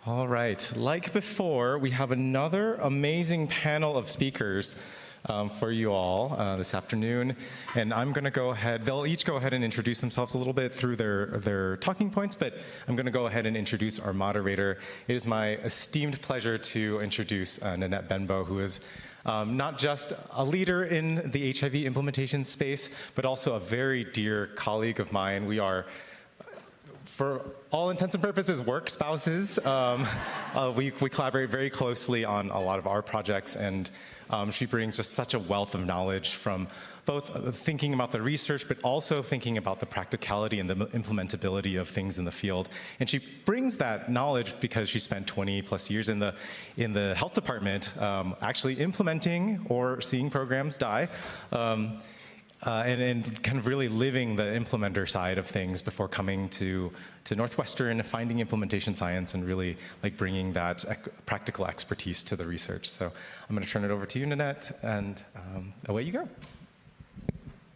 All right, like before, we have another amazing panel of speakers for you all this afternoon, and I'm going to go ahead, they'll each go ahead and introduce themselves a little bit through their talking points, but I'm going to go ahead and introduce our moderator. It is my esteemed pleasure to introduce Nanette Benbow, who is not just a leader in the HIV implementation space, but also a very dear colleague of mine. We are, for all intents and purposes, work spouses. We collaborate very closely on a lot of our projects, and she brings just such a wealth of knowledge from both thinking about the research, but also thinking about the practicality and the implementability of things in the field. And she brings that knowledge because she spent 20 plus years in the health department, actually implementing or seeing programs die. And kind of really living the implementer side of things before coming to Northwestern, finding implementation science, and really like bringing that practical expertise to the research. So I'm going to turn it over to you, Nanette, and away you go.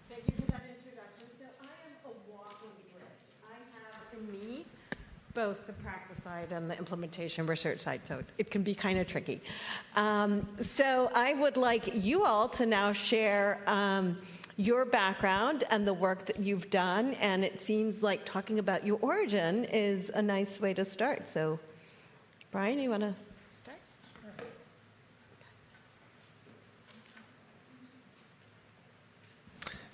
Thank you for that introduction. So I am a walking bridge. I have in me both the practice side and the implementation research side, so it can be kind of tricky. So I would like you all to now share your background and the work that you've done, and it seems like talking about your origin is a nice way to start. So, Brian, you want to start? Sure.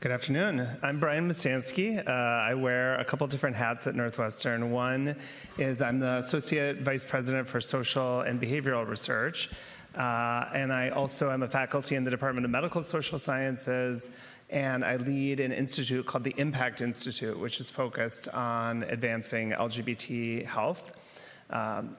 Good afternoon. I'm Brian Mastansky. I wear a couple different hats at Northwestern. One is I'm the Associate Vice President for Social and Behavioral Research, and I also am a faculty in the Department of Medical Social Sciences, and I lead an institute called the Impact Institute, which is focused on advancing LGBT health. I'm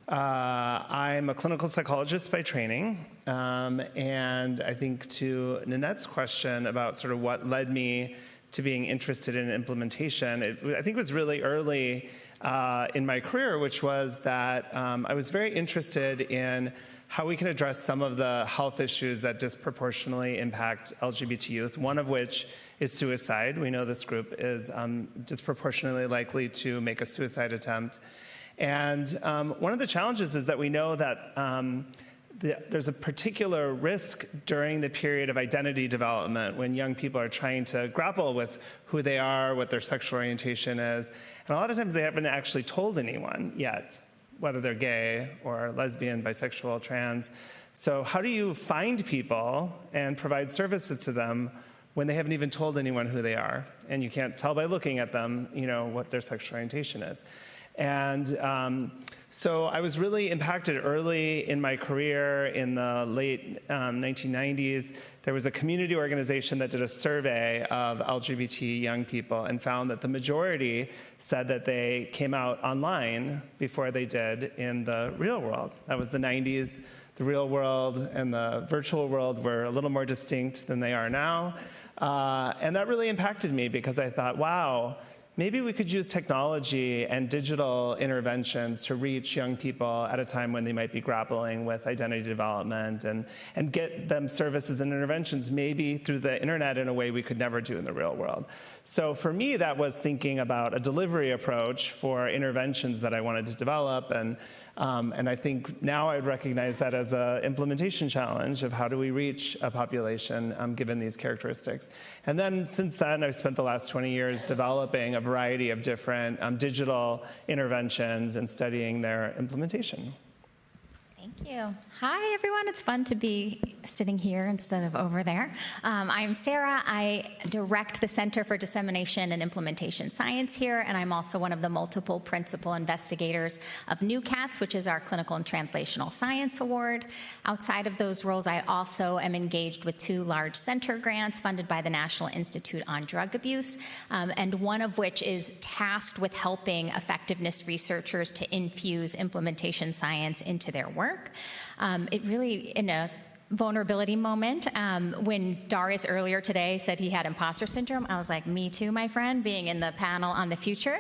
a clinical psychologist by training, and I think to Nanette's question about sort of what led me to being interested in implementation, I think it was really early in my career, which was that I was very interested in how we can address some of the health issues that disproportionately impact LGBT youth, one of which is suicide. We know this group is disproportionately likely to make a suicide attempt. And one of the challenges is that we know that there's a particular risk during the period of identity development when young people are trying to grapple with who they are, what their sexual orientation is. And a lot of times they haven't actually told anyone yet, whether they're gay or lesbian, bisexual, trans. So how do you find people and provide services to them when they haven't even told anyone who they are? And you can't tell by looking at them, you know, what their sexual orientation is. And so I was really impacted early in my career in the late 1990s. There was a community organization that did a survey of LGBT young people and found that the majority said that they came out online before they did in the real world. That was the 90s. The real world and the virtual world were a little more distinct than they are now. And that really impacted me because I thought, wow, maybe we could use technology and digital interventions to reach young people at a time when they might be grappling with identity development and get them services and interventions maybe through the internet in a way we could never do in the real world. So for me, that was thinking about a delivery approach for interventions that I wanted to develop. And I think now I'd recognize that as an implementation challenge of how do we reach a population given these characteristics. And then since then, I've spent the last 20 years developing a variety of different digital interventions and studying their implementation. Thank you. Hi, everyone. It's fun to be sitting here instead of over there. I'm Sarah. I direct the Center for Dissemination and Implementation Science here, and I'm also one of the multiple principal investigators of NewCats, which is our Clinical and Translational Science Award. Outside of those roles, I also am engaged with 2 large center grants funded by the National Institute on Drug Abuse, and one of which is tasked with helping effectiveness researchers to infuse implementation science into their work. It really, in a vulnerability moment. When Darius earlier today said he had imposter syndrome, I was like, me too, my friend, being in the panel on the future.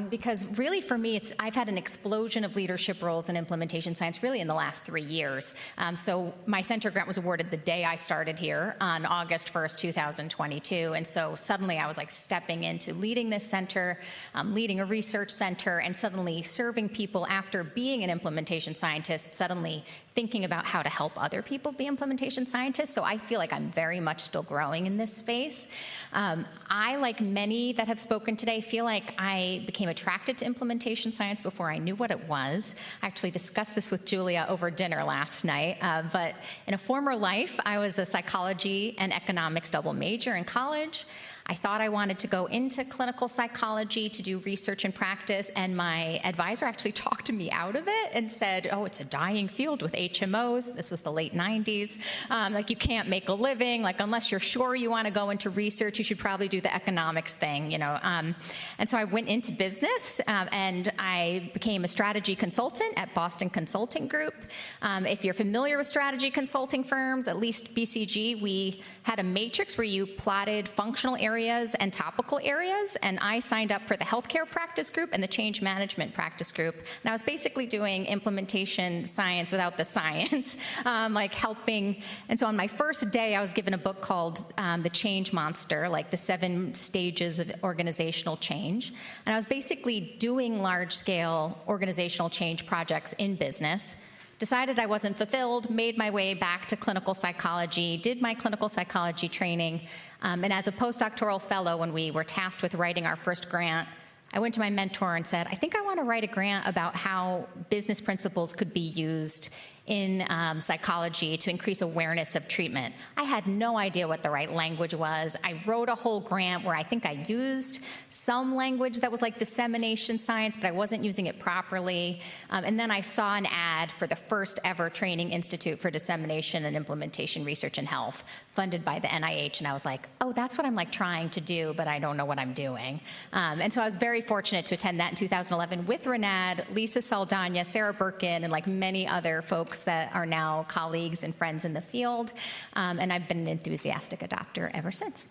Because really for me, I've had an explosion of leadership roles in implementation science really in the last 3 years. So my center grant was awarded the day I started here on August 1st, 2022. And so suddenly I was like stepping into leading this center, leading a research center, and suddenly serving people after being an implementation scientist, suddenly thinking about how to help other people be implementation scientists. So I feel like I'm very much still growing in this space. I, like many that have spoken today, feel like I became attracted to implementation science before I knew what it was. I actually discussed this with Julia over dinner last night, but in a former life, I was a psychology and economics double major in college. I thought I wanted to go into clinical psychology to do research and practice, and my advisor actually talked me out of it and said, oh, it's a dying field with HMOs. This was the late 90s. Like, you can't make a living. Like, unless you're sure you want to go into research, you should probably do the economics thing, you know. And so I went into business, and I became a strategy consultant at Boston Consulting Group. If you're familiar with strategy consulting firms, at least BCG, we had a matrix where you plotted functional areas and topical areas, and I signed up for the healthcare practice group and the change management practice group. And I was basically doing implementation science without the science, like helping. And so on my first day, I was given a book called The Change Monster, like the 7 stages of organizational change. And I was basically doing large-scale organizational change projects in business. Decided I wasn't fulfilled, made my way back to clinical psychology, did my clinical psychology training, and as a postdoctoral fellow, when we were tasked with writing our first grant, I went to my mentor and said, I think I want to write a grant about how business principles could be used in psychology to increase awareness of treatment. I had no idea what the right language was. I wrote a whole grant where I think I used some language that was like dissemination science, but I wasn't using it properly. And then I saw an ad for the first ever Training Institute for Dissemination and Implementation Research in Health, funded by the NIH, and I was like, oh, that's what I'm like trying to do, but I don't know what I'm doing. And so I was very fortunate to attend that in 2011 with Renad, Lisa Saldana, Sarah Birkin, and like many other folks that are now colleagues and friends in the field. And I've been an enthusiastic adopter ever since.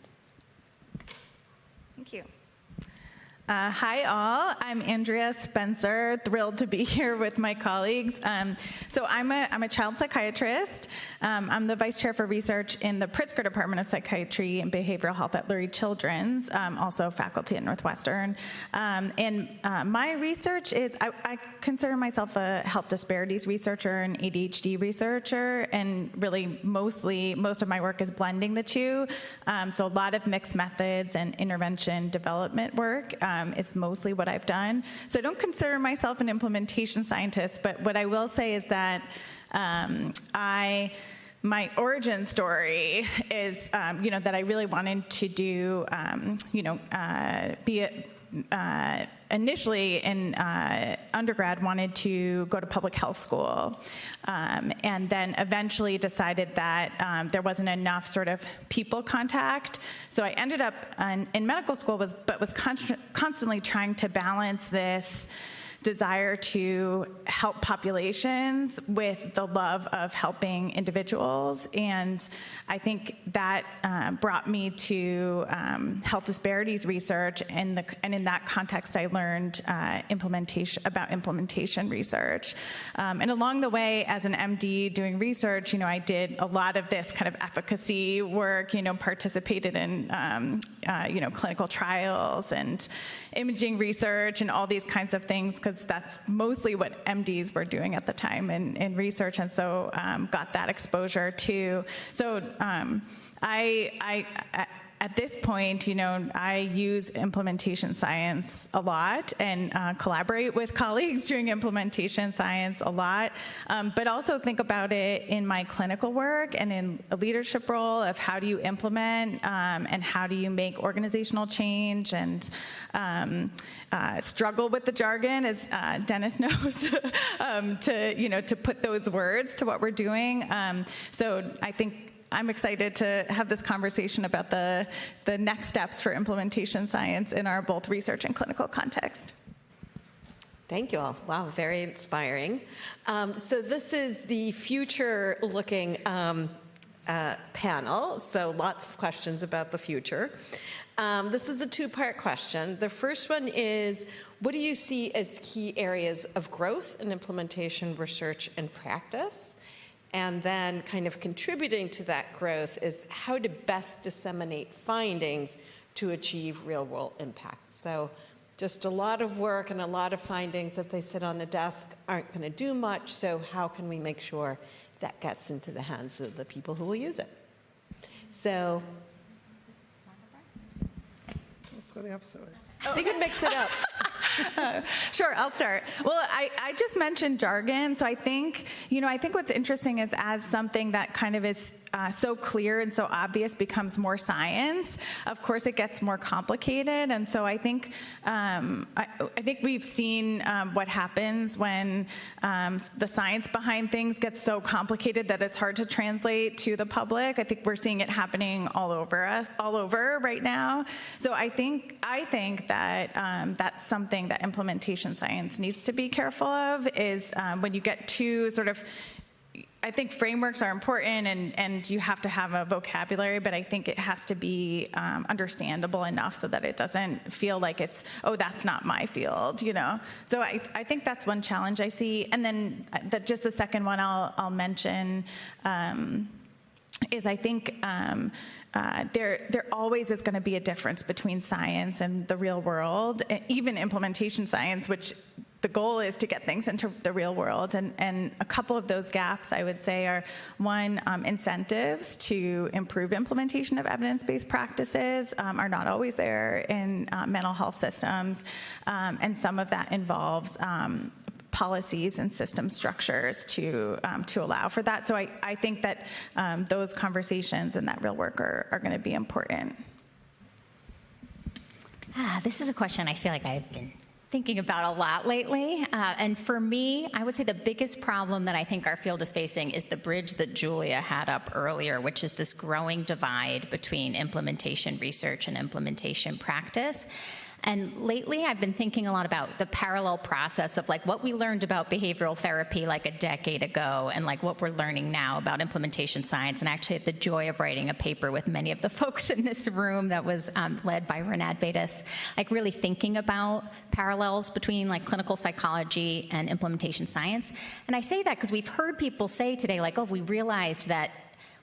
Thank you. Hi, all. I'm Andrea Spencer, thrilled to be here with my colleagues. So I'm a child psychiatrist. I'm the vice chair for research in the Pritzker Department of Psychiatry and Behavioral Health at Lurie Children's, also faculty at Northwestern. And my research is, I consider myself a health disparities researcher and ADHD researcher, and really most of my work is blending the two. So a lot of mixed methods and intervention development work. It's mostly what I've done. So I don't consider myself an implementation scientist, but what I will say is that my origin story is, that I really wanted to do, initially in undergrad wanted to go to public health school, and then eventually decided that there wasn't enough sort of people contact. So I ended up in medical school, but was constantly trying to balance this desire to help populations with the love of helping individuals. And I think that brought me to health disparities research, and in that context I learned implementation research. And along the way, as an MD doing research, I did a lot of this kind of efficacy work, participated in clinical trials and imaging research and all these kinds of things, because that's mostly what MDs were doing at the time in research, and so got that exposure too. So at this point, I use implementation science a lot and collaborate with colleagues doing implementation science a lot, but also think about it in my clinical work and in a leadership role of how do you implement and how do you make organizational change, and struggle with the jargon, as Dennis knows, to put those words to what we're doing. So I think I'm excited to have this conversation about the next steps for implementation science in our both research and clinical context. Thank you all. Wow, very inspiring. So this is the future-looking panel, so lots of questions about the future. This is a two-part question. The first one is, what do you see as key areas of growth in implementation, research, and practice? And then kind of contributing to that growth is how to best disseminate findings to achieve real-world impact. So just a lot of work and a lot of findings that they sit on a desk aren't going to do much, so how can we make sure that gets into the hands of the people who will use it? So Let's go the opposite way. we could mix it up. Sure, I'll start. Well, I just mentioned jargon, so I think what's interesting is as something that kind of is so clear and so obvious becomes more science, of course it gets more complicated, and so I think we've seen what happens when the science behind things gets so complicated that it's hard to translate to the public. I think we're seeing it happening all over right now. So I think that that's something that implementation science needs to be careful of, is when you get too sort of, I think frameworks are important and you have to have a vocabulary, but I think it has to be understandable enough so that it doesn't feel like it's, oh, that's not my field, you know? So I think that's one challenge I see. And then just the second one I'll mention is I think there always is going to be a difference between science and the real world, even implementation science, which the goal is to get things into the real world. And a couple of those gaps, I would say, are one, incentives to improve implementation of evidence-based practices are not always there in mental health systems. And some of that involves policies and system structures to allow for that. So I think that those conversations and that real work are going to be important. This is a question I feel like I've been thinking about a lot lately. And for me, I would say the biggest problem that I think our field is facing is the bridge that Julia had up earlier, which is this growing divide between implementation research and implementation practice. And lately, I've been thinking a lot about the parallel process of like what we learned about behavioral therapy like a decade ago and like what we're learning now about implementation science. And actually had the joy of writing a paper with many of the folks in this room that was led by Renad Betis, like really thinking about parallels between like clinical psychology and implementation science. And I say that because we've heard people say today, like, oh, we realized that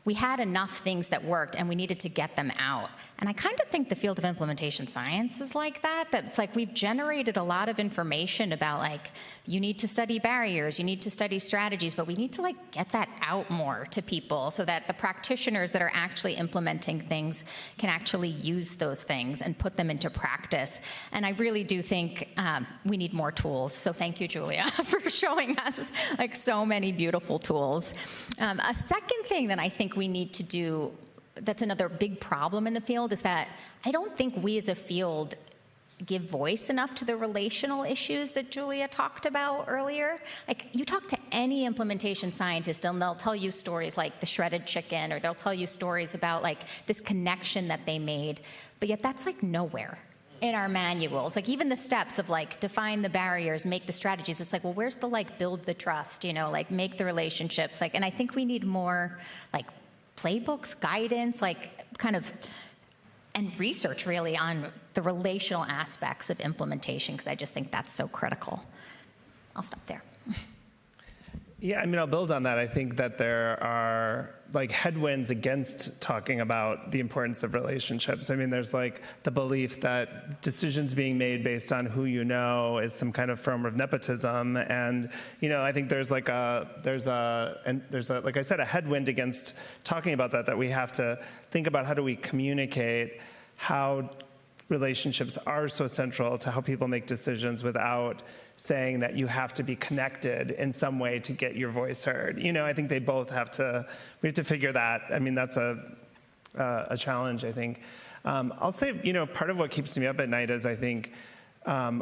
we had enough things that worked and we needed to get them out. And I kind of think the field of implementation science is like that it's like we've generated a lot of information about like, you need to study barriers, you need to study strategies, but we need to like get that out more to people so that the practitioners that are actually implementing things can actually use those things and put them into practice. And I really do think we need more tools. So thank you, Julia, for showing us like so many beautiful tools. A second thing that I think we need to do that's another big problem in the field is that I don't think we as a field give voice enough to the relational issues that Julia talked about earlier. Like, you talk to any implementation scientist and they'll tell you stories like the shredded chicken, or they'll tell you stories about like this connection that they made, but yet that's like nowhere in our manuals. Like even the steps of like define the barriers, make the strategies, it's like, well, where's the like build the trust, you know, like make the relationships, like, and I think we need more like playbooks, guidance, like kind of, and research really on the relational aspects of implementation, because I just think that's so critical. I'll stop there. Yeah, I mean, I'll build on that. I think that there are like headwinds against talking about the importance of relationships. I mean, there's like the belief that decisions being made based on who you know is some kind of form of nepotism. And, you know, I think there's like like I said, a headwind against talking about that we have to think about how do we communicate how relationships are so central to how people make decisions without saying that you have to be connected in some way to get your voice heard. You know, I think we have to figure that. I mean, that's a challenge, I think. I'll say, you know, part of what keeps me up at night is I think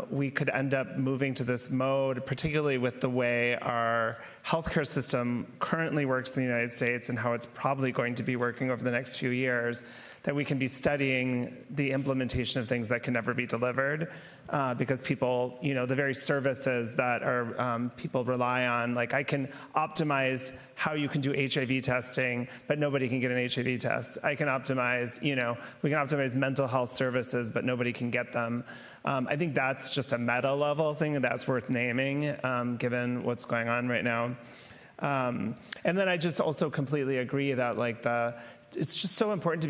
we could end up moving to this mode, particularly with the way our healthcare system currently works in the United States and how it's probably going to be working over the next few years, that we can be studying the implementation of things that can never be delivered because people, the very services that are people rely on, like I can optimize how you can do HIV testing, but nobody can get an HIV test. I can optimize, we can optimize mental health services, but nobody can get them. I think that's just a meta level thing that's worth naming given what's going on right now. And then I just also completely agree that it's just so important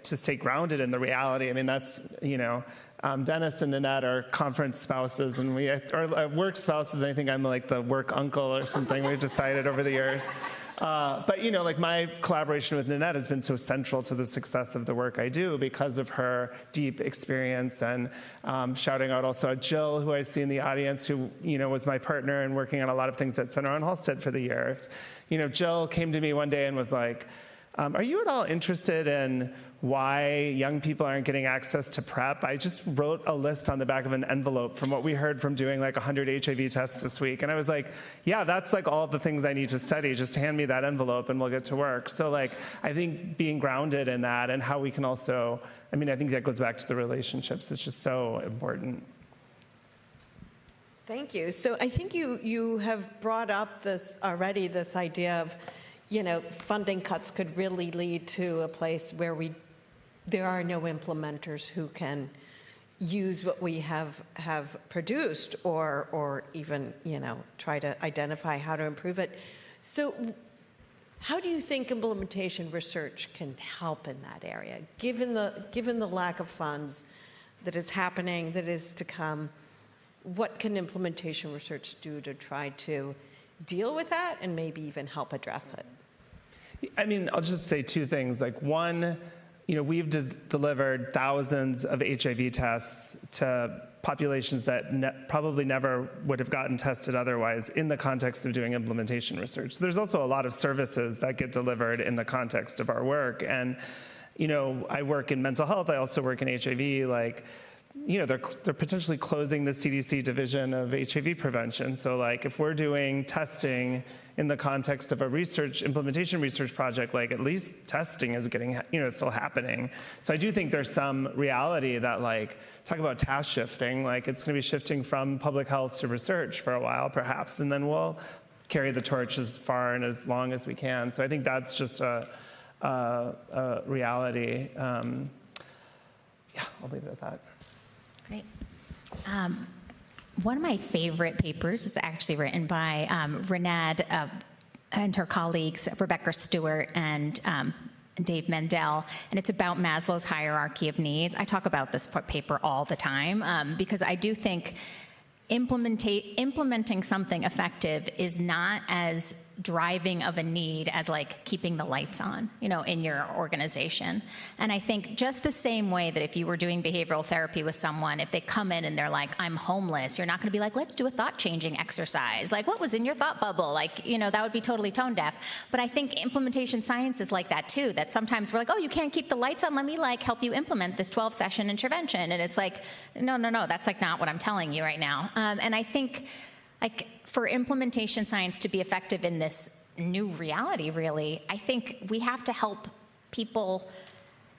to stay grounded in the reality. I mean, that's, Dennis and Nanette are conference spouses, and we are work spouses, and I think I'm like the work uncle or something we've decided over the years. But, my collaboration with Nanette has been so central to the success of the work I do because of her deep experience. And shouting out also at Jill, who I see in the audience, who, was my partner in working on a lot of things at Center on Halsted for the years. Jill came to me one day and was like, are you at all interested in why young people aren't getting access to PrEP? I just wrote a list on the back of an envelope from what we heard from doing 100 HIV tests this week. And I was like, yeah, that's all the things I need to study. Just hand me that envelope and we'll get to work. So I think being grounded in that and how we can also, I think that goes back to the relationships. It's just so important. Thank you. So I think you have brought up this idea of, funding cuts could really lead to a place where there are no implementers who can use what we have produced or even, try to identify how to improve it. So how do you think implementation research can help in that area, given the lack of funds that is happening, that is to come? What can implementation research do to try to deal with that and maybe even help address it? I'll just say two things. One, we've delivered thousands of HIV tests to populations that probably never would have gotten tested otherwise in the context of doing implementation research. There's also a lot of services that get delivered in the context of our work. And, I work in mental health. I also work in HIV. They're potentially closing the CDC division of HIV prevention. So if we're doing testing in the context of a implementation research project, at least testing is getting, still happening. So I do think there's some reality that talk about task shifting, it's going to be shifting from public health to research for a while perhaps, and then we'll carry the torch as far and as long as we can. So I think that's just a reality. Yeah, I'll leave it at that. Great. One of my favorite papers is actually written by Renad and her colleagues, Rebecca Stewart and Dave Mendel, and it's about Maslow's hierarchy of needs. I talk about this paper all the time because I do think implementing something effective is not as driving of a need as keeping the lights on, in your organization. And I think just the same way that if you were doing behavioral therapy with someone, if they come in and they're like, I'm homeless, you're not going to be like, let's do a thought-changing exercise. What was in your thought bubble? That would be totally tone deaf. But I think implementation science is like that too, that sometimes we're like, oh, you can't keep the lights on. Let me help you implement this 12-session intervention. And it's no, that's not what I'm telling you right now. And I think for implementation science to be effective in this new reality, really, I think we have to help people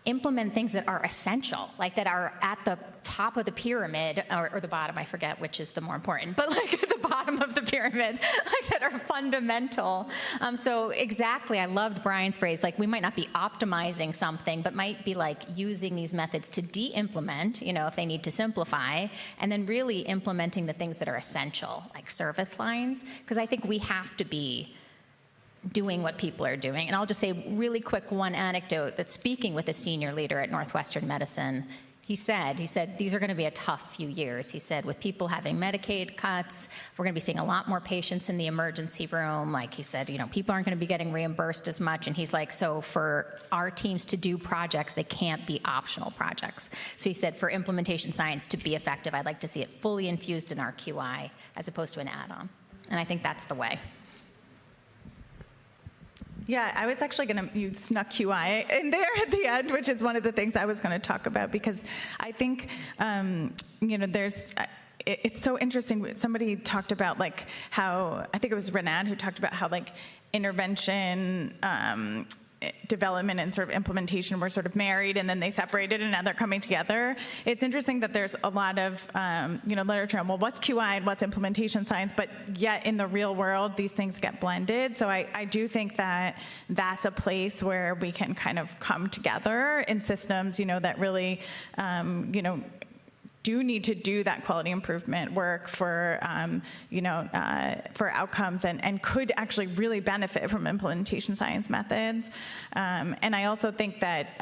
implement things that are essential, that are at the top of the pyramid, or the bottom, I forget which is the more important, but at the bottom of the pyramid, that are fundamental. So exactly, I loved Brian's phrase, we might not be optimizing something, but might be using these methods to de-implement, if they need to simplify, and then really implementing the things that are essential, like service lines, because I think we have to be doing what people are doing. And I'll just say really quick one anecdote that speaking with a senior leader at Northwestern Medicine, he said, these are going to be a tough few years. He said, with people having Medicaid cuts, we're going to be seeing a lot more patients in the emergency room. He said, people aren't going to be getting reimbursed as much. And he's so for our teams to do projects, they can't be optional projects. So he said, for implementation science to be effective, I'd like to see it fully infused in our QI as opposed to an add-on. And I think that's the way. Yeah, I was actually you snuck QI in there at the end, which is one of the things I was going to talk about, because I think, it's so interesting. Somebody talked about like how, I think it was Renan who talked about how like intervention, development and sort of implementation were sort of married and then they separated and now they're coming together. It's interesting that there's a lot of literature on, well, what's QI and what's implementation science, but yet in the real world these things get blended. So I do think that that's a place where we can kind of come together in systems that really do need to do that quality improvement work for outcomes and could actually really benefit from implementation science methods. And I also think that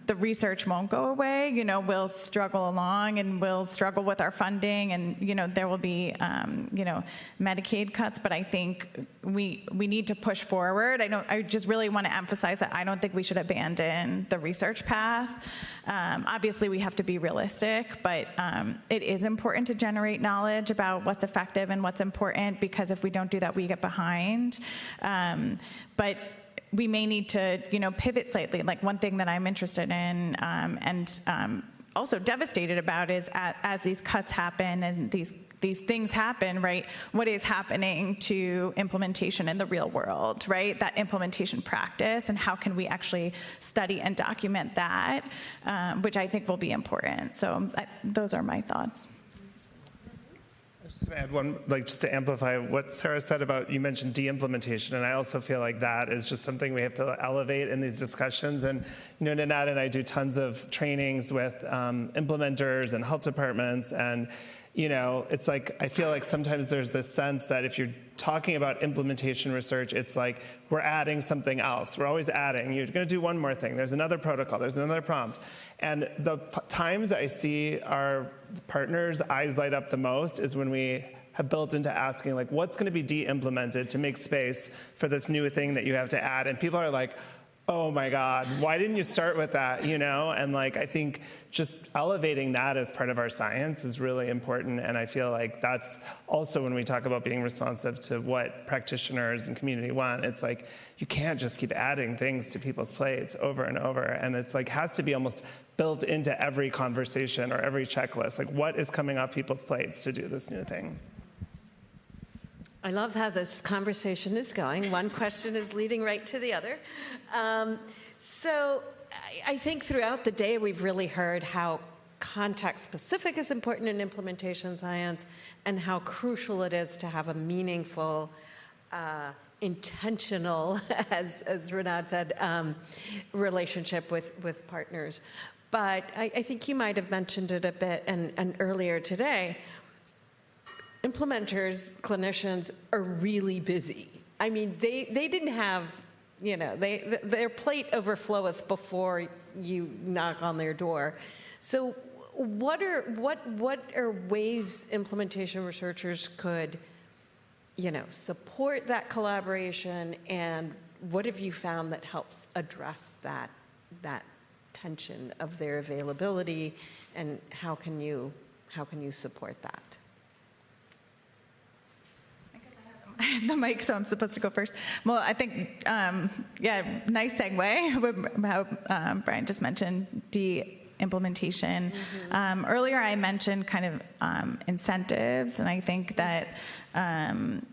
the research won't go away. We'll struggle along and we'll struggle with our funding, and there will be Medicaid cuts. But I think we need to push forward. I just really want to emphasize that I don't think we should abandon the research path. Obviously, we have to be realistic, but it is important to generate knowledge about what's effective and what's important, because if we don't do that, we get behind. But we may need to, pivot slightly. Like one thing that I'm interested in and also devastated about is as these cuts happen and these things happen, right? What is happening to implementation in the real world, right? That implementation practice, and how can we actually study and document that, which I think will be important. So those are my thoughts. I was just going to add one, just to amplify what Sarah said about, you mentioned de-implementation, and I also feel like that is just something we have to elevate in these discussions. And, Nanad and I do tons of trainings with implementers and health departments, and it's like, I feel like sometimes there's this sense that if you're talking about implementation research, it's like we're adding something else. We're always adding. You're going to do one more thing. There's another protocol. There's another prompt. And the times I see our partners' eyes light up the most is when we have built into asking, like, what's going to be de-implemented to make space for this new thing that you have to add? And people are like, oh my God, why didn't you start with that, And I think just elevating that as part of our science is really important. And I feel like that's also when we talk about being responsive to what practitioners and community want, it's like, you can't just keep adding things to people's plates over and over. And it's like, has to be almost built into every conversation or every checklist. Like, what is coming off people's plates to do this new thing? I love how this conversation is going. One question is leading right to the other. So I think throughout the day, we've really heard how context-specific is important in implementation science and how crucial it is to have a meaningful, intentional, as Renat said, relationship with partners. But I think you might have mentioned it a bit and earlier today. Implementers, clinicians are really busy. I mean, they didn't have, their plate overfloweth before you knock on their door. So what are ways implementation researchers could, support that collaboration, and what have you found that helps address that tension of their availability, and how can you support that? I have the mic, so I'm supposed to go first. Well, I think, nice segue with how Brian just mentioned de-implementation. Mm-hmm. Earlier, I mentioned kind of incentives, and I think that, kind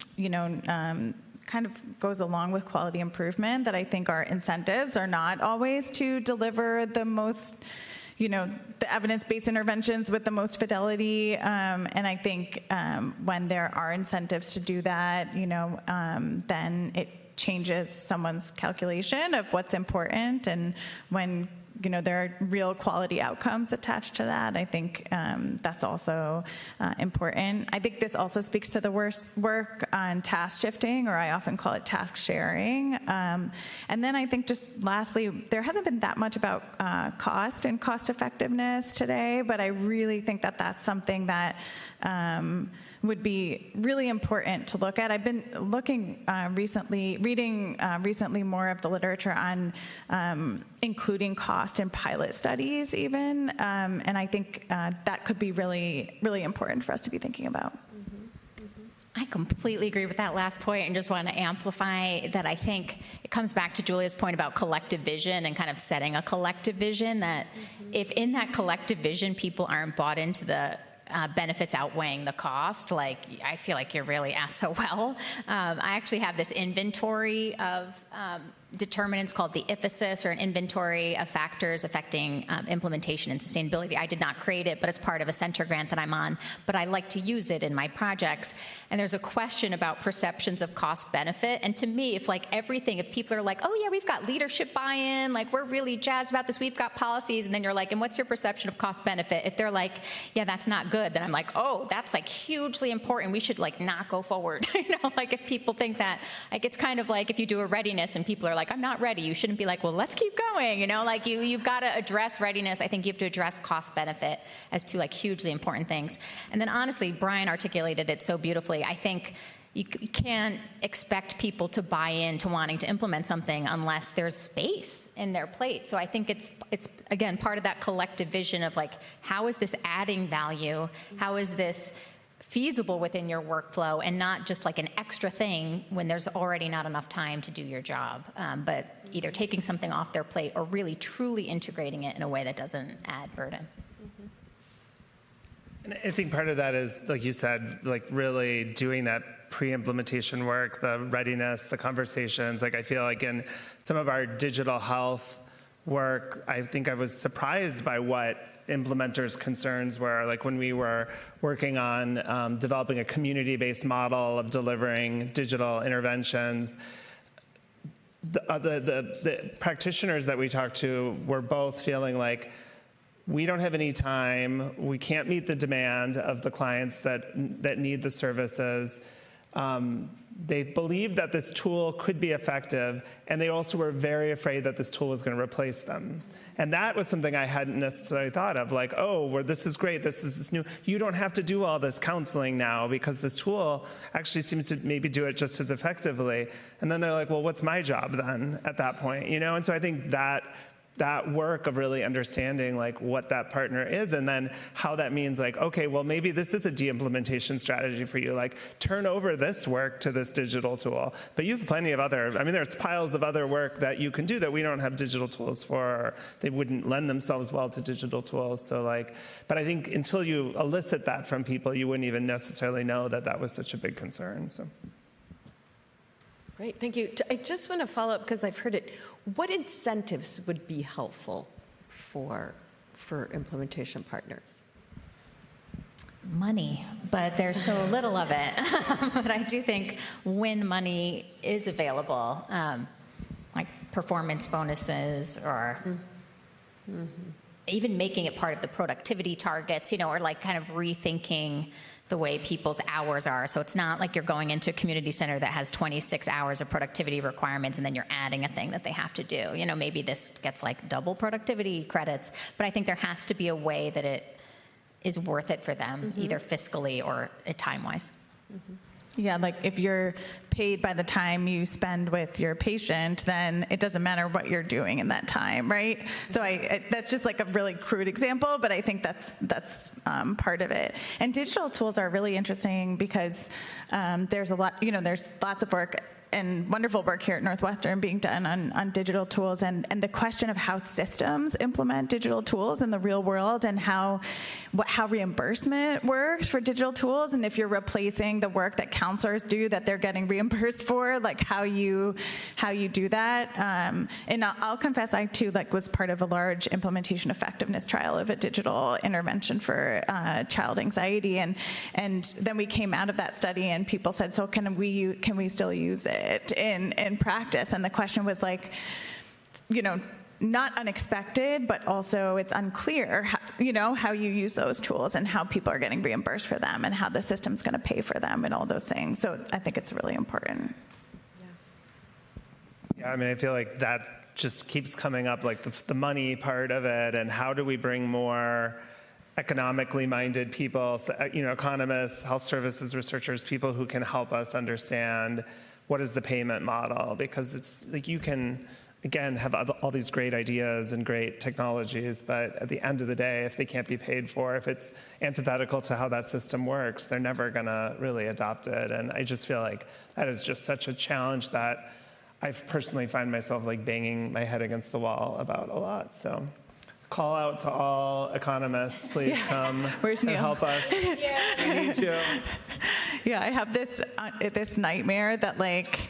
of goes along with quality improvement, that I think our incentives are not always to deliver the most the evidence-based interventions with the most fidelity. And I think when there are incentives to do that, then it changes someone's calculation of what's important. And when there are real quality outcomes attached to that, I think that's also important. I think this also speaks to the work on task shifting, or I often call it task sharing. And then I think just lastly, there hasn't been that much about cost and cost effectiveness today, but I really think that that's something that would be really important to look at. I've been reading recently more of the literature on including cost in pilot studies even, and I think that could be really, really important for us to be thinking about. I completely agree with that last point and just want to amplify that. I think it comes back to Julia's point about collective vision and kind of setting a collective vision, that if in that collective vision people aren't bought into the benefits outweighing the cost, like, I feel like you're really asked so well. I actually have this inventory of determinants called the IFASIS, or an inventory of factors affecting implementation and sustainability. I did not create it, but it's part of a center grant that I'm on, but I like to use it in my projects. And there's a question about perceptions of cost benefit. And to me, if people are like, oh yeah, we've got leadership buy-in, like we're really jazzed about this, we've got policies, and then you're like, and what's your perception of cost benefit? If they're like, yeah, that's not good, then I'm like, oh, that's like hugely important, we should like not go forward. Like if people think that, like it's kind of like if you do a readiness and people are like, I'm not ready, you shouldn't be like, well, let's keep going, like you've got to address readiness. I think you have to address cost benefit as two like hugely important things. And then honestly, Brian articulated it so beautifully. I think you can't expect people to buy into wanting to implement something unless there's space in their plate. So I think it's again, part of that collective vision of like, how is this adding value? How is this feasible within your workflow, and not just like an extra thing when there's already not enough time to do your job, but either taking something off their plate or really truly integrating it in a way that doesn't add burden. And I think part of that is, like you said, like really doing that pre-implementation work, the readiness, the conversations. Like I feel like in some of our digital health work, I think I was surprised by what implementers' concerns were. Like when we were working on developing a community-based model of delivering digital interventions, the practitioners that we talked to were both feeling like, we don't have any time, we can't meet the demand of the clients that need the services. They believed that this tool could be effective, and they also were very afraid that this tool was going to replace them. And that was something I hadn't necessarily thought of, like, oh, this is great, this is this new, you don't have to do all this counseling now because this tool actually seems to maybe do it just as effectively. And then they're like, well, what's my job then at that point? And so I think that work of really understanding like what that partner is, and then how that means like, okay, well, maybe this is a de-implementation strategy for you, like turn over this work to this digital tool. But you have plenty of there's piles of other work that you can do that we don't have digital tools for, or they wouldn't lend themselves well to digital tools. So but I think until you elicit that from people, you wouldn't even necessarily know that that was such a big concern, so. Great, thank you. I just want to follow up because I've heard it. What incentives would be helpful for implementation partners? Money, but there's so little of it. But I do think when money is available, like performance bonuses or even making it part of the productivity targets, or like kind of rethinking the way people's hours are. So it's not like you're going into a community center that has 26 hours of productivity requirements and then you're adding a thing that they have to do. Maybe this gets like double productivity credits, but I think there has to be a way that it is worth it for them, either fiscally or time-wise. Yeah, like if you're paid by the time you spend with your patient, then it doesn't matter what you're doing in that time, right? So that's just like a really crude example, but I think that's part of it. And digital tools are really interesting because there's a lot, there's lots of work and wonderful work here at Northwestern being done on digital tools, and the question of how systems implement digital tools in the real world, and how reimbursement works for digital tools, and if you're replacing the work that counselors do that they're getting reimbursed for, like how you do that. And I'll confess, I too was part of a large implementation effectiveness trial of a digital intervention for child anxiety, and then we came out of that study and people said, so can we still use it in practice? And the question was like, not unexpected, but also it's unclear how you use those tools and how people are getting reimbursed for them and how the system's going to pay for them and all those things. So I think it's really important. Yeah, I feel like that just keeps coming up, like the money part of it, and how do we bring more economically minded people, economists, health services researchers, people who can help us understand what is the payment model, because it's like you can again, have all these great ideas and great technologies, but at the end of the day, if they can't be paid for, if it's antithetical to how that system works, they're never going to really adopt it. And I just feel like that is just such a challenge that I personally find myself like banging my head against the wall about a lot. So call out to all economists, please come Where's and Neil? help us. We need you. Yeah, I have this nightmare that like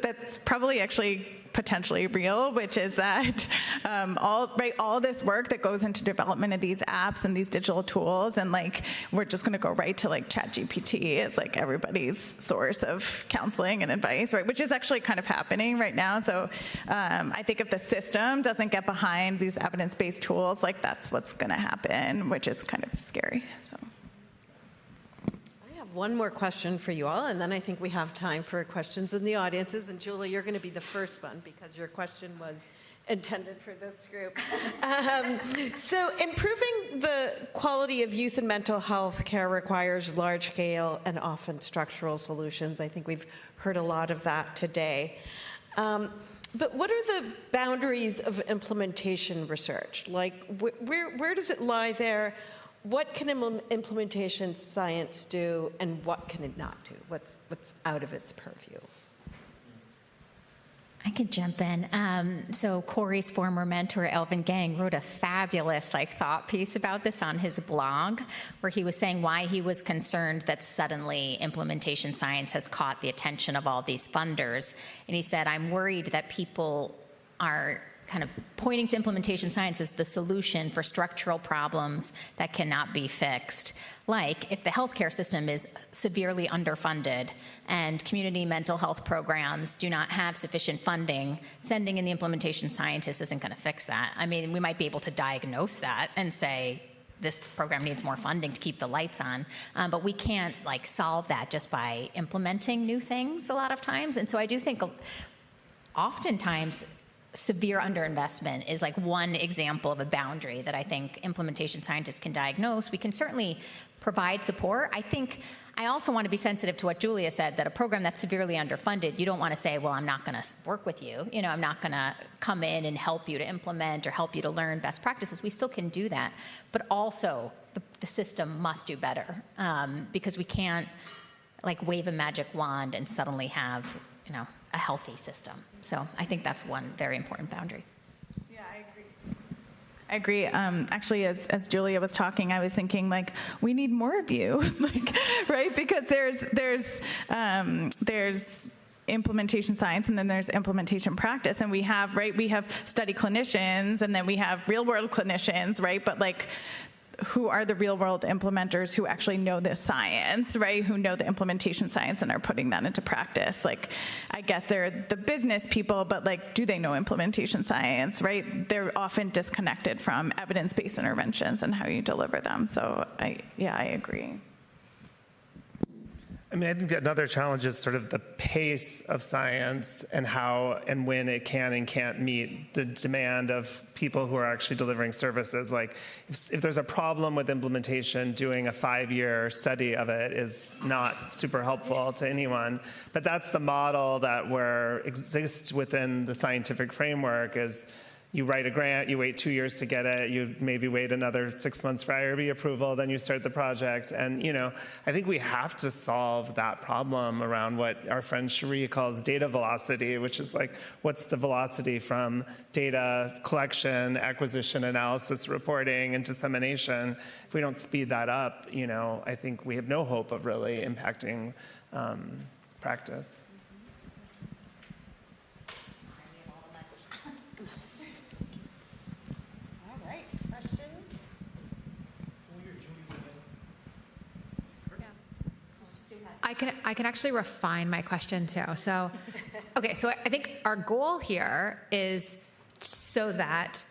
that's probably actually potentially real, which is that all this work that goes into development of these apps and these digital tools, and like we're just going to go right to like ChatGPT as like everybody's source of counseling and advice, right? Which is actually kind of happening right now. So I think if the system doesn't get behind these evidence-based tools, like that's what's going to happen, which is kind of scary. So. One more question for you all, and then I think we have time for questions in the audiences. And Julie, you're going to be the first one because your question was intended for this group. So improving the quality of youth and mental health care requires large-scale and often structural solutions. I think we've heard a lot of that today. But what are the boundaries of implementation research? Like, where does it lie there? What can implementation science do, and what can it not do? What's out of its purview? I could jump in. So Corey's former mentor, Elvin Gang, wrote a fabulous thought piece about this on his blog, where he was saying why he was concerned that suddenly implementation science has caught the attention of all these funders. And he said, I'm worried that people are kind of pointing to implementation science as the solution for structural problems that cannot be fixed. Like if the healthcare system is severely underfunded and community mental health programs do not have sufficient funding, sending in the implementation scientist isn't going to fix that. I mean, we might be able to diagnose that and say, this program needs more funding to keep the lights on, but we can't solve that just by implementing new things a lot of times. And so I do think oftentimes severe underinvestment is one example of a boundary that I think implementation scientists can diagnose. We can certainly provide support. I also want to be sensitive to what Julia said, that a program that's severely underfunded, you don't want to say, well, I'm not going to work with you. I'm not going to come in and help you to implement or help you to learn best practices. We still can do that. But also, the system must do better because we can't wave a magic wand and suddenly have, a healthy system. So I think that's one very important boundary. Yeah, I agree. Actually, as Julia was talking, I was thinking we need more of you, right? Because there's implementation science and then there's implementation practice, and we have study clinicians and then we have real world clinicians, right? But who are the real world implementers who actually know the science, right? Who know the implementation science and are putting that into practice. I guess they're the business people, but do they know implementation science, right? They're often disconnected from evidence-based interventions and how you deliver them. So I agree. I mean, I think another challenge is sort of the pace of science and how and when it can and can't meet the demand of people who are actually delivering services. If there's a problem with implementation, doing a 5-year study of it is not super helpful to anyone. But that's the model that exists within the scientific framework is you write a grant, you wait 2 years to get it, you maybe wait another 6 months for IRB approval, then you start the project. And, I think we have to solve that problem around what our friend Cherie calls data velocity, which is what's the velocity from data collection, acquisition, analysis, reporting, and dissemination. If we don't speed that up, I think we have no hope of really impacting practice. I can actually refine my question too. So, okay, so I think our goal here is so that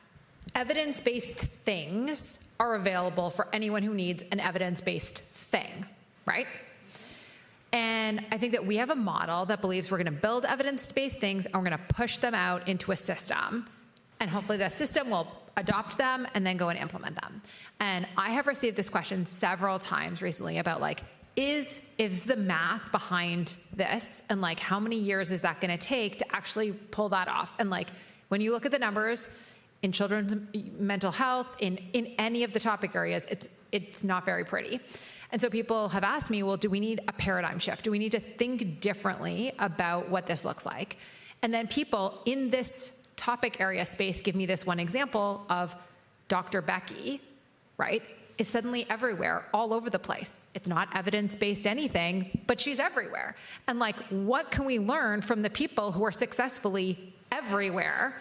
evidence-based things are available for anyone who needs an evidence-based thing, right? And I think that we have a model that believes we're going to build evidence-based things and we're going to push them out into a system. And hopefully the system will adopt them and then go and implement them. And I have received this question several times recently about is the math behind this, and like how many years is that going to take to actually pull that off? And like when you look at the numbers in children's mental health, in any of the topic areas, it's not very pretty. And so people have asked me, well, do we need a paradigm shift? Do we need to think differently about what this looks like? And then people in this topic area space give me this one example of Dr. Becky, right, is suddenly everywhere, all over the place. It's not evidence-based anything, but she's everywhere. And like, what can we learn from the people who are successfully everywhere,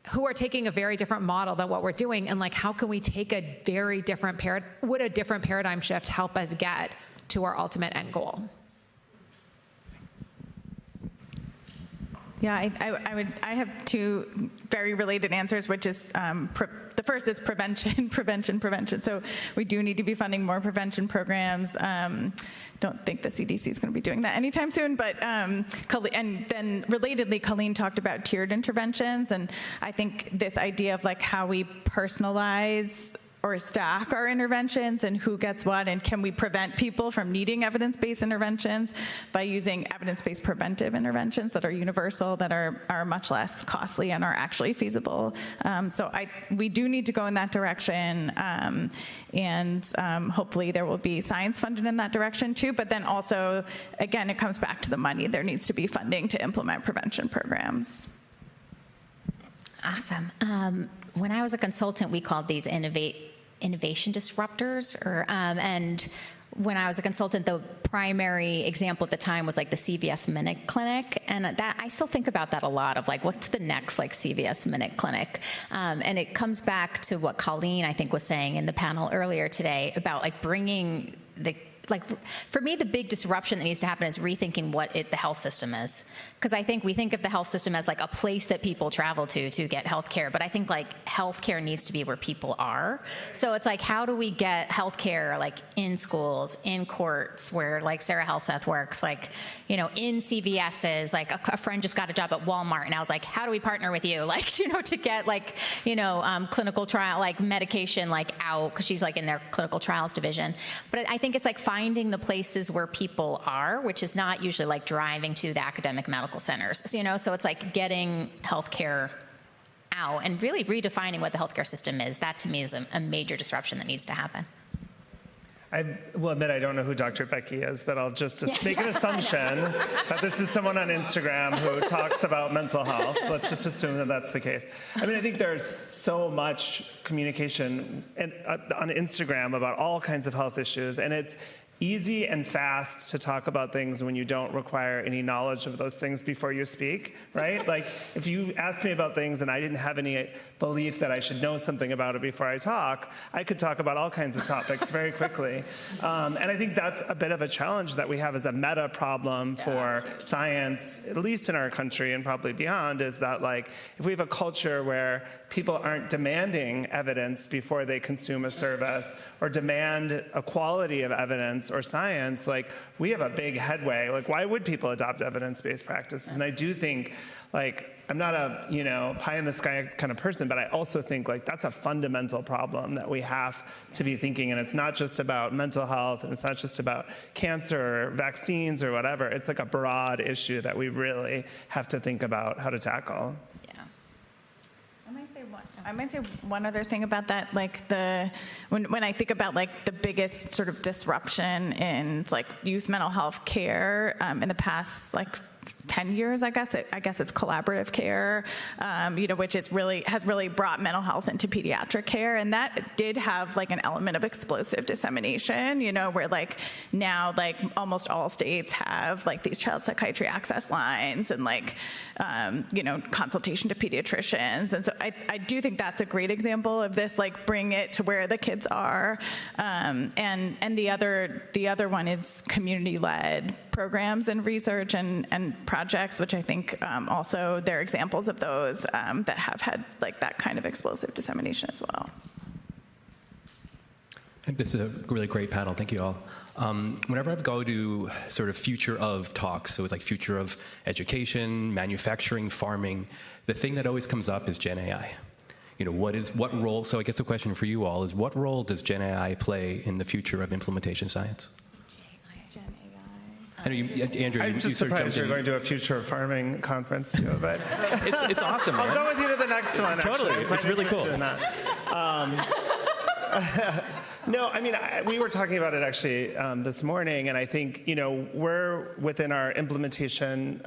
who are taking a very different model than what we're doing, and like, how can we take a very different would a different paradigm shift help us get to our ultimate end goal? Yeah, I have two very related answers, which is the first is prevention, prevention. So we do need to be funding more prevention programs. Don't think the CDC is going to be doing that anytime soon, but and then relatedly, Colleen talked about tiered interventions, and I think this idea of like how we personalize or stack our interventions and who gets what, and can we prevent people from needing evidence-based interventions by using evidence-based preventive interventions that are universal, that are much less costly and are actually feasible. So we do need to go in that direction, and hopefully there will be science funded in that direction too, but then also, again, it comes back to the money. There needs to be funding to implement prevention programs. Awesome. When I was a consultant, we called these innovation disruptors, and when I was a consultant, the primary example at the time was like the CVS Minute Clinic, and that I still think about that a lot, of like, what's the next like CVS Minute Clinic? And it comes back to what Colleen, I think, was saying in the panel earlier today about like bringing for me, the big disruption that needs to happen is rethinking what the health system is. Because I think we think of the health system as like a place that people travel to get health care, but I think like health care needs to be where people are. So it's like, how do we get health care like in schools, in courts, where like Sarah Helseth works, like, you know, in CVS's, like a friend just got a job at Walmart, and I was like, how do we partner with you? Like, you know, to get like, you know, clinical trial, like medication, like out, because she's like in their clinical trials division. But I think it's like finding the places where people are, which is not usually like driving to the academic medical centers. So, you know, so it's like getting healthcare out and really redefining what the healthcare system is. That to me is a major disruption that needs to happen. I will admit I don't know who Dr. Becky is, but I'll just make an assumption that this is someone on Instagram who talks about mental health. Let's just assume that that's the case. I mean, I think there's so much communication on Instagram about all kinds of health issues, and it's easy and fast to talk about things when you don't require any knowledge of those things before you speak, right? Like, if you asked me about things and I didn't have any belief that I should know something about it before I talk, I could talk about all kinds of topics very quickly. And I think that's a bit of a challenge that we have as a meta problem for science, at least in our country and probably beyond, is that, like, if we have a culture where people aren't demanding evidence before they consume a service or demand a quality of evidence or science, like, we have a big headway. Like, why would people adopt evidence-based practices? And I do think, like, I'm not a, you know, pie in the sky kind of person, but I also think, like, that's a fundamental problem that we have to be thinking. And it's not just about mental health, and it's not just about cancer or vaccines or whatever. It's like a broad issue that we really have to think about how to tackle. I might say one other thing about that, like when I think about like the biggest sort of disruption in like youth mental health care in the past like 10 years, I guess it's collaborative care, you know, which has really brought mental health into pediatric care, and that did have like an element of explosive dissemination, you know, where like now like almost all states have like these child psychiatry access lines and like you know, consultation to pediatricians, and so I do think that's a great example of this, like bring it to where the kids are, and the other one is community-led programs and research and projects, which I think also they're examples of those that have had like that kind of explosive dissemination as well. I think this is a really great panel. Thank you all. Whenever I go to sort of future of talks, so it's like future of education, manufacturing, farming, the thing that always comes up is Gen AI. You know, what role, so I guess the question for you all is, what role does Gen AI play in the future of implementation science? I know you, Andrew, I'm you just sort of surprised jumped you're in. going to a future farming conference too, but It's awesome, man. I'll go with you to the next one. Totally. Actually. It's really cool. Doing that. No, I mean, we were talking about it actually this morning, and I think, we're within our implementation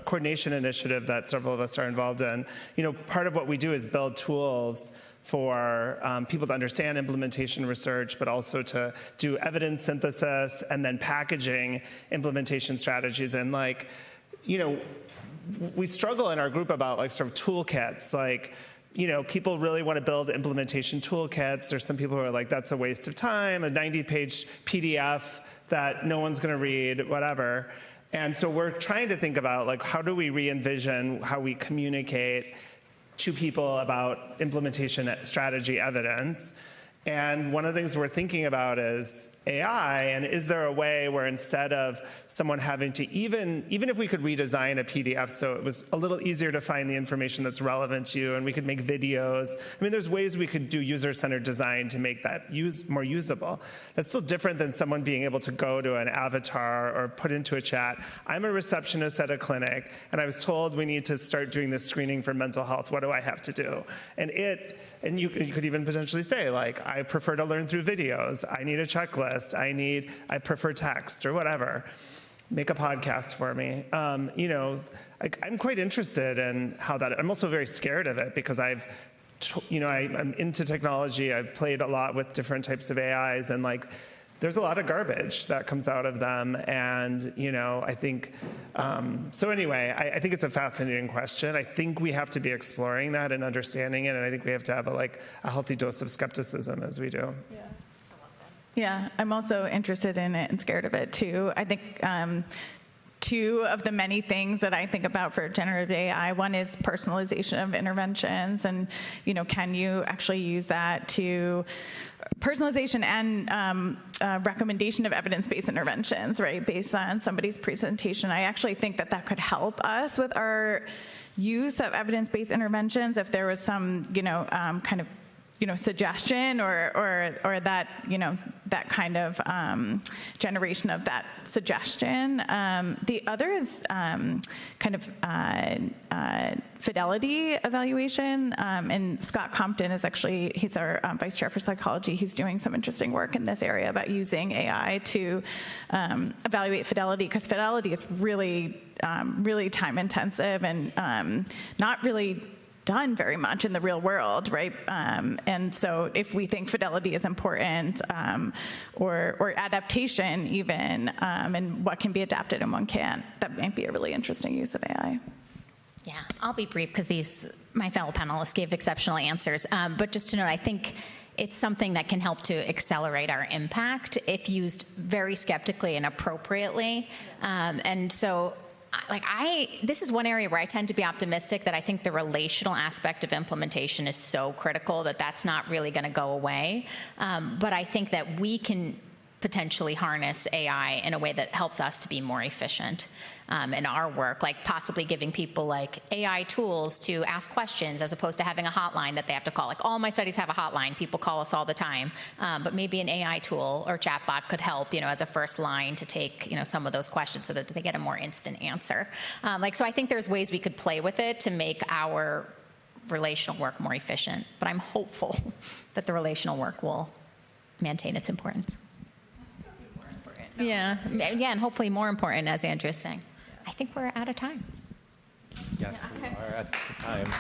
coordination initiative that several of us are involved in. Part of what we do is build tools for people to understand implementation research, but also to do evidence synthesis and then packaging implementation strategies. And we struggle in our group about sort of toolkits, people really want to build implementation toolkits. There's some people who are like, that's a waste of time, a 90-page PDF that no one's going to read, whatever. And so we're trying to think about how do we re-envision how we communicate to people about implementation strategy evidence. And one of the things we're thinking about is AI, and is there a way where instead of someone having to, even if we could redesign a PDF so it was a little easier to find the information that's relevant to you, and we could make videos. I mean, there's ways we could do user-centered design to make that more usable. That's still different than someone being able to go to an avatar or put into a chat. I'm a receptionist at a clinic, and I was told we need to start doing this screening for mental health. What do I have to do? And you could even potentially say, I prefer to learn through videos. I need a checklist. I prefer text or whatever. Make a podcast for me. I'm quite interested in how that. I'm also very scared of it because I'm into technology. I've played a lot with different types of AIs, and there's a lot of garbage that comes out of them. And, I think, so anyway, I think it's a fascinating question. I think we have to be exploring that and understanding it. And I think we have to have a healthy dose of skepticism as we do. Yeah. Yeah, I'm also interested in it and scared of it too. I think two of the many things that I think about for generative AI, one is personalization of interventions, and can you actually use that to personalization and recommendation of evidence-based interventions, right, based on somebody's presentation. I actually think that could help us with our use of evidence-based interventions if there was some, kind of suggestion or that, that kind of generation of that suggestion. The other is kind of fidelity evaluation. And Scott Compton is actually, he's our vice chair for psychology. He's doing some interesting work in this area about using AI to evaluate fidelity, because fidelity is really, really time intensive and not really done very much in the real world, right? And so if we think fidelity is important, or adaptation even, and what can be adapted and what can't, that might be a really interesting use of AI. Yeah, I'll be brief because my fellow panelists gave exceptional answers. But just to note, I think it's something that can help to accelerate our impact if used very skeptically and appropriately. And so this is one area where I tend to be optimistic, that I think the relational aspect of implementation is so critical that that's not really going to go away. But I think that we can potentially harness AI in a way that helps us to be more efficient in our work, like possibly giving people AI tools to ask questions as opposed to having a hotline that they have to call. All my studies have a hotline. People call us all the time. But maybe an AI tool or chatbot could help, as a first line to take, some of those questions so that they get a more instant answer. So I think there's ways we could play with it to make our relational work more efficient. But I'm hopeful that the relational work will maintain its importance. Yeah, and hopefully more important, as Andrea's saying. I think we're out of time. Yes, we are at the time.